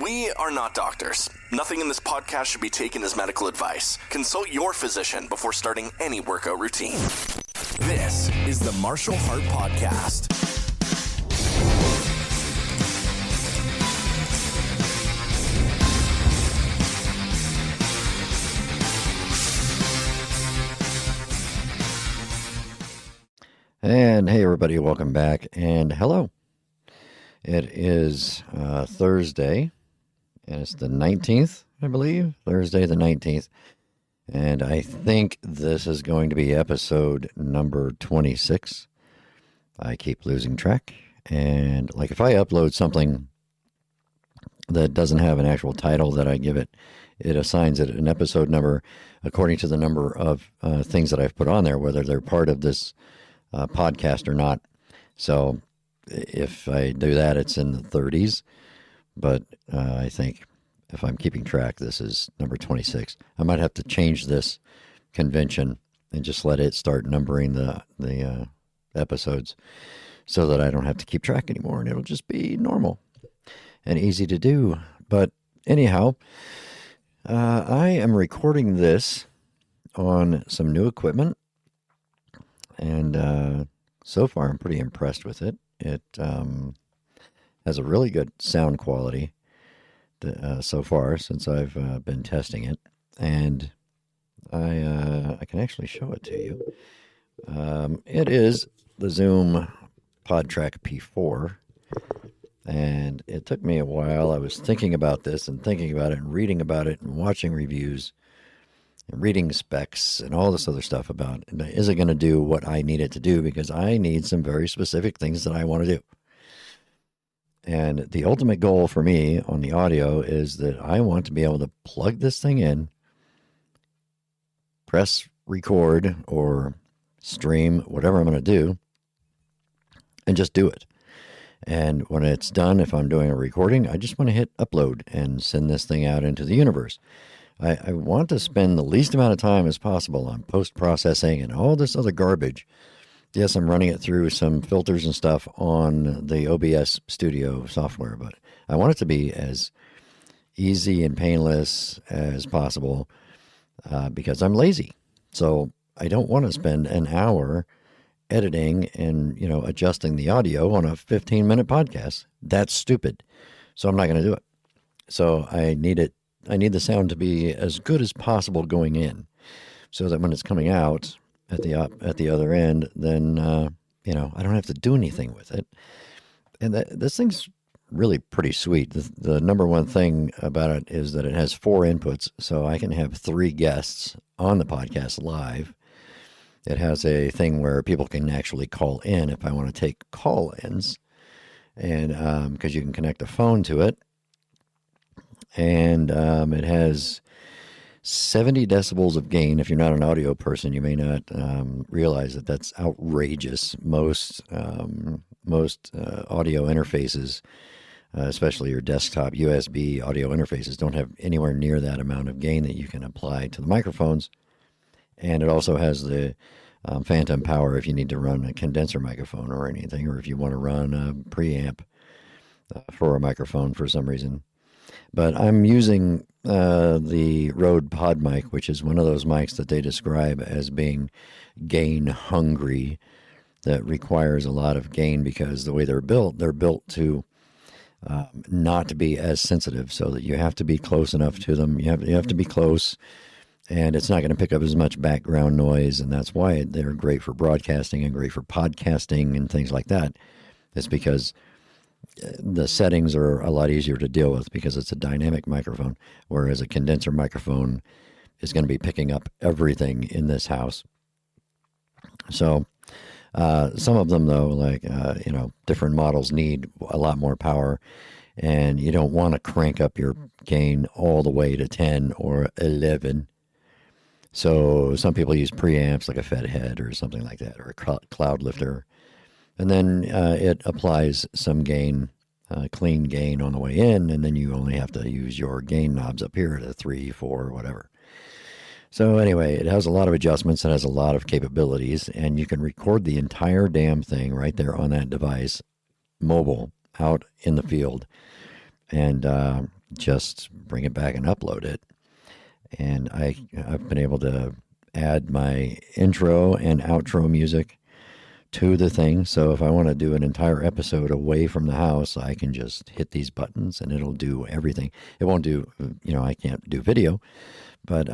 We are not doctors. Nothing in this podcast should be taken as medical advice. Consult your physician before starting any workout routine. This is the Martial Heart Podcast. And hey everybody, welcome back and hello. It is Thursday, and it's the 19th, I believe, Thursday the 19th, and I think this is going to be episode number 26. I keep losing track, and like if I upload something that doesn't have an actual title that I give it, it assigns it an episode number according to the number of things that I've put on there, whether they're part of this podcast or not. So if I do that, it's in the 30s, but I think if I'm keeping track, this is number 26. I might have to change this convention and just let it start numbering the episodes so that I don't have to keep track anymore, and it'll just be normal and easy to do. But anyhow, I am recording this on some new equipment, and so far I'm pretty impressed with it. It has a really good sound quality so far since I've been testing it, and I can actually show it to you. It is the Zoom PodTrack P4, and it took me a while. I was thinking about this and thinking about it and reading about it and watching reviews and reading specs and all this other stuff about, is it going to do what I need it to do? Because I need some very specific things that I want to do. And the ultimate goal for me on the audio is that I want to be able to plug this thing in, press record or stream, whatever I'm going to do, and just do it. And when it's done, if I'm doing a recording, I just want to hit upload and send this thing out into the universe. I want to spend the least amount of time as possible on post-processing and all this other garbage. Yes, I'm running it through some filters and stuff on the OBS Studio software, but I want it to be as easy and painless as possible because I'm lazy. So I don't want to spend an hour editing and, adjusting the audio on a 15-minute podcast. That's stupid. So I'm not going to do it. So I need the sound to be as good as possible going in, so that when it's coming out at the other end, then I don't have to do anything with it. And this thing's really pretty sweet. The number one thing about it is that it has 4 inputs, so I can have 3 guests on the podcast live. It has a thing where people can actually call in if I want to take call-ins, and because you can connect a phone to it. And it has 70 decibels of gain. If you're not an audio person, you may not realize that that's outrageous. Most audio interfaces, especially your desktop USB audio interfaces, don't have anywhere near that amount of gain that you can apply to the microphones. And it also has the phantom power if you need to run a condenser microphone or anything, or if you want to run a preamp for a microphone for some reason. But I'm using the Rode PodMic, which is one of those mics that they describe as being gain hungry, that requires a lot of gain because the way they're built to not to be as sensitive, so that you have to be close enough to them. You have to be close, and it's not going to pick up as much background noise, and that's why they're great for broadcasting and great for podcasting and things like that. It's because the settings are a lot easier to deal with because it's a dynamic microphone, whereas a condenser microphone is going to be picking up everything in this house. So some of them, though, like, different models need a lot more power, and you don't want to crank up your gain all the way to 10 or 11. So some people use preamps like a Fedhead or something like that, or a Cloud Lifter. And then it applies some gain, clean gain on the way in, and then you only have to use your gain knobs up here at 3, 4, whatever. So anyway, it has a lot of adjustments. It has a lot of capabilities, and you can record the entire damn thing right there on that device, mobile, out in the field. And just bring it back and upload it. And I've been able to add my intro and outro music to the thing. So if I want to do an entire episode away from the house, I can just hit these buttons and it'll do everything. It won't do, I can't do video, but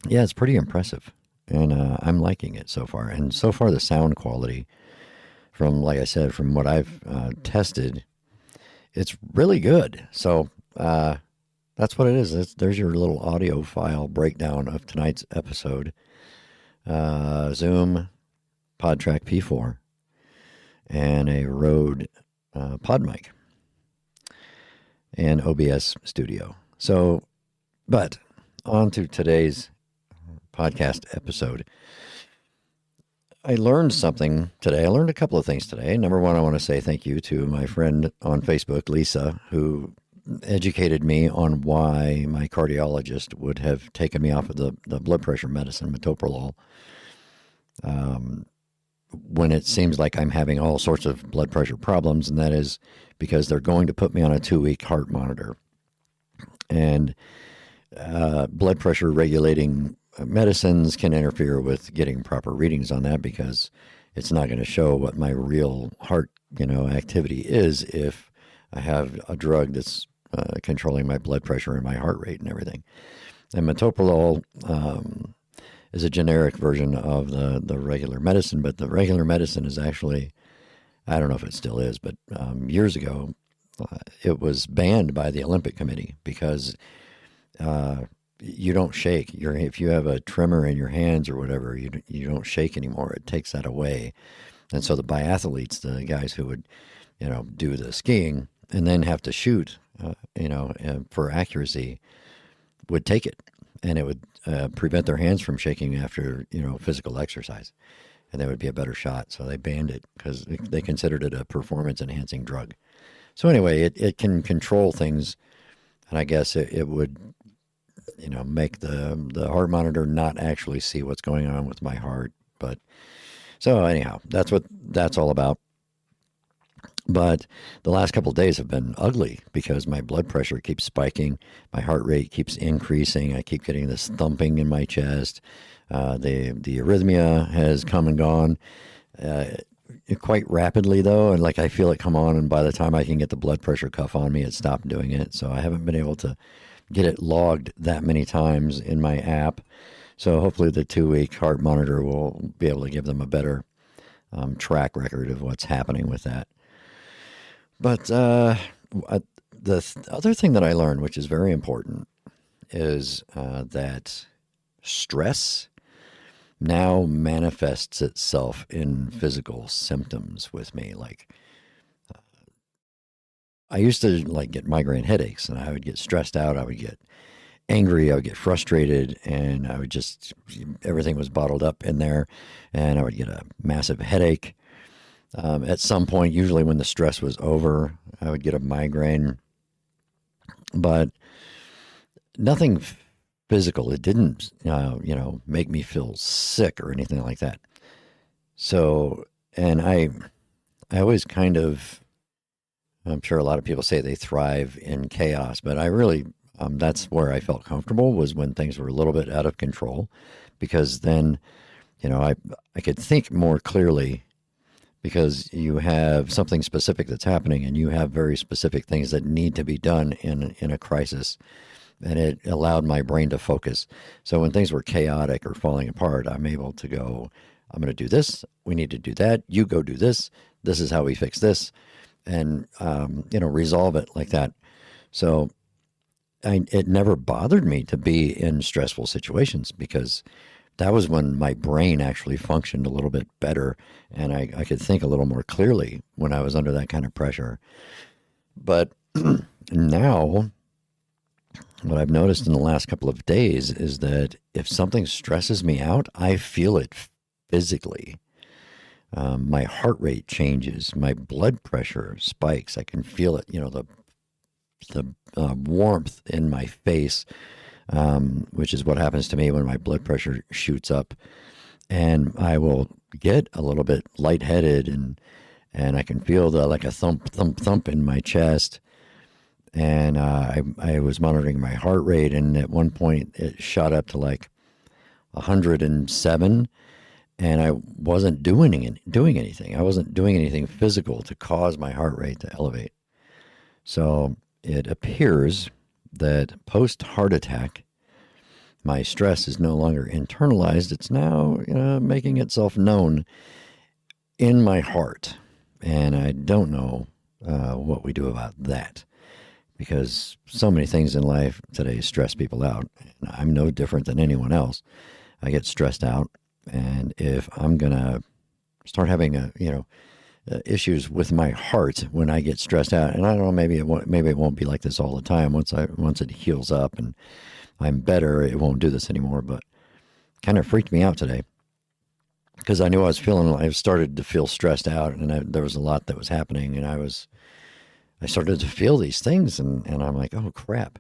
yeah, it's pretty impressive. And I'm liking it so far. And so far, the sound quality from, like I said, from what I've tested, it's really good. So that's what it is. There's your little audio file breakdown of tonight's episode. Zoom PodTrack P4 and a Rode pod mic and OBS Studio. So, but on to today's podcast episode. I learned something today. I learned a couple of things today. Number one, I want to say thank you to my friend on Facebook, Lisa, who educated me on why my cardiologist would have taken me off of the blood pressure medicine, metoprolol, when it seems like I'm having all sorts of blood pressure problems, and that is because they're going to put me on a 2-week heart monitor. And blood pressure regulating medicines can interfere with getting proper readings on that, because it's not going to show what my real heart, activity is if I have a drug that's controlling my blood pressure and my heart rate and everything. And metoprolol is a generic version of the regular medicine, but the regular medicine is actually, I don't know if it still is, but years ago, it was banned by the Olympic Committee because you don't shake. If you have a tremor in your hands or whatever, you don't shake anymore. It takes that away. And so the biathletes, the guys who would, do the skiing and then have to shoot, for accuracy, would take it, and it would prevent their hands from shaking after, physical exercise, and that would be a better shot. So they banned it because they considered it a performance-enhancing drug. So anyway, it can control things, and I guess it would, make the heart monitor not actually see what's going on with my heart. But so anyhow, that's what that's all about. But the last couple of days have been ugly because my blood pressure keeps spiking. My heart rate keeps increasing. I keep getting this thumping in my chest. The arrhythmia has come and gone quite rapidly, though. And I feel it come on, and by the time I can get the blood pressure cuff on me, it stopped doing it. So I haven't been able to get it logged that many times in my app. So hopefully the 2-week heart monitor will be able to give them a better track record of what's happening with that. But the other thing that I learned, which is very important, is that stress now manifests itself in physical symptoms with me. I used to get migraine headaches, and I would get stressed out. I would get angry. I would get frustrated, and I would everything was bottled up in there, and I would get a massive headache. At some point, usually when the stress was over, I would get a migraine, but nothing physical. It didn't, make me feel sick or anything like that. So, and I always kind of, I'm sure a lot of people say they thrive in chaos, but I really, that's where I felt comfortable, was when things were a little bit out of control, because then, I could think more clearly, because you have something specific that's happening, and you have very specific things that need to be done in a crisis. And it allowed my brain to focus. So when things were chaotic or falling apart, I'm able to go, I'm going to do this. We need to do that. You go do this. This is how we fix this. And, resolve it like that. So it never bothered me to be in stressful situations, because that was when my brain actually functioned a little bit better, and I could think a little more clearly when I was under that kind of pressure. But now, what I've noticed in the last couple of days is that if something stresses me out, I feel it physically. My heart rate changes, my blood pressure spikes. I can feel it, the warmth in my face, which is what happens to me when my blood pressure shoots up, and I will get a little bit lightheaded, and I can feel like a thump in my chest, And I was monitoring my heart rate, and at one point it shot up to like 107, and I wasn't doing anything. I wasn't doing anything physical to cause my heart rate to elevate. So it appears that post heart attack, my stress is no longer internalized. It's now making itself known in my heart. And I don't know what we do about that, because so many things in life today stress people out. And I'm no different than anyone else. I get stressed out. And if I'm going to start having issues with my heart when I get stressed out, and I don't know, maybe it won't be like this all the time. Once it heals up and I'm better, it won't do this anymore. But kind of freaked me out today, because I knew I started to feel stressed out, and there was a lot that was happening, and I started to feel these things, and I'm like, oh crap,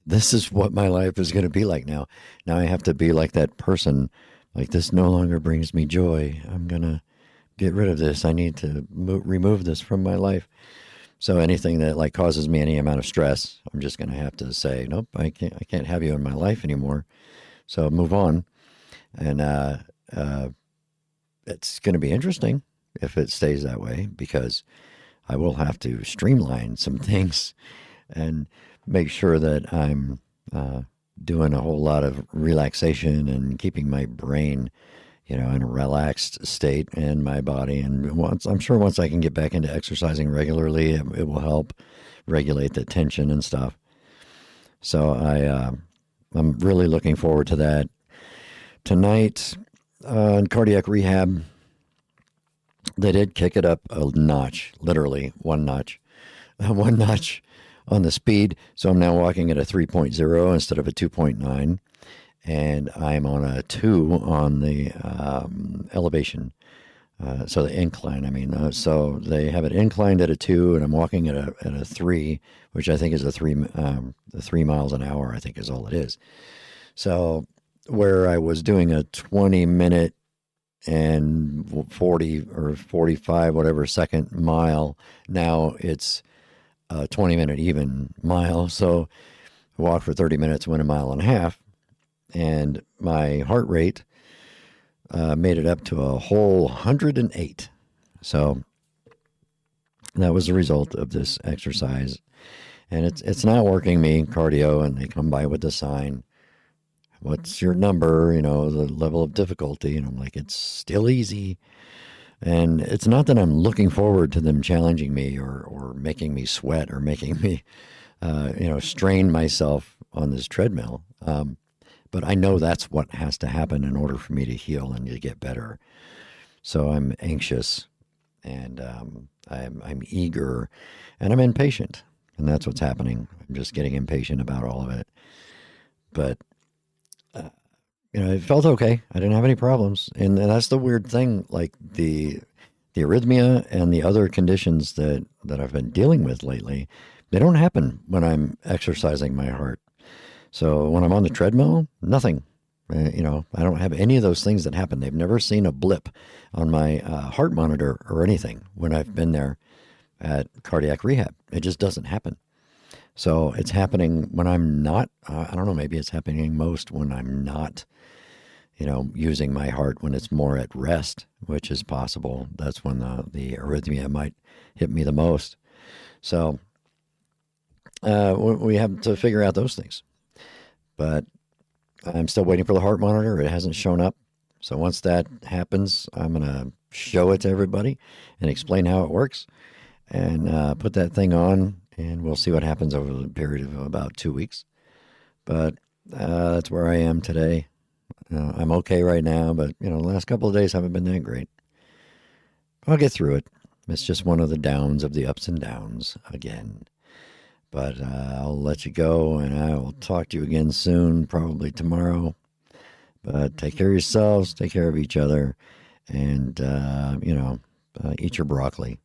this is what my life is going to be like now. Now I have to be like that person, like, this no longer brings me joy. I'm going to get rid of this. I need to remove this from my life. So anything that like causes me any amount of stress, I'm just going to have to say, nope, I can't have you in my life anymore. So move on. And it's going to be interesting if it stays that way, because I will have to streamline some things and make sure that I'm doing a whole lot of relaxation and keeping my brain, in a relaxed state, and my body. And I'm sure once I can get back into exercising regularly, it will help regulate the tension and stuff. So I'm really looking forward to that. Tonight, in cardiac rehab, they did kick it up a notch, literally one notch on the speed. So I'm now walking at a 3.0 instead of a 2.9. And I'm on a 2 on the elevation. So the incline, so they have it inclined at a 2, and I'm walking at a 3, which I think is a 3 miles an hour, I think is all it is. So where I was doing a 20-minute and 40 or 45, whatever, second mile, now it's a 20-minute even mile. So I walked for 30 minutes, went a mile and a half, and my heart rate made it up to a whole 108. So that was the result of this exercise. And it's not working me, cardio, and they come by with the sign, what's your number, the level of difficulty. And I'm like, it's still easy. And it's not that I'm looking forward to them challenging me or making me sweat or making me, strain myself on this treadmill. But I know that's what has to happen in order for me to heal and to get better. So I'm anxious, and I'm eager, and I'm impatient. And that's what's happening. I'm just getting impatient about all of it. But, it felt okay. I didn't have any problems. And that's the weird thing, like the arrhythmia and the other conditions that I've been dealing with lately, they don't happen when I'm exercising my heart. So when I'm on the treadmill, nothing. I don't have any of those things that happen. They've never seen a blip on my heart monitor or anything when I've been there at cardiac rehab. It just doesn't happen. So it's happening when I'm not, I don't know, maybe it's happening most when I'm not, using my heart, when it's more at rest, which is possible. That's when the arrhythmia might hit me the most. So we have to figure out those things. But I'm still waiting for the heart monitor. It hasn't shown up. So once that happens, I'm going to show it to everybody and explain how it works, and put that thing on, and we'll see what happens over the period of about 2 weeks. But that's where I am today. I'm okay right now, but, the last couple of days haven't been that great. I'll get through it. It's just one of the downs of the ups and downs again. But I'll let you go, and I will talk to you again soon, probably tomorrow. But take care of yourselves, take care of each other, and, eat your broccoli.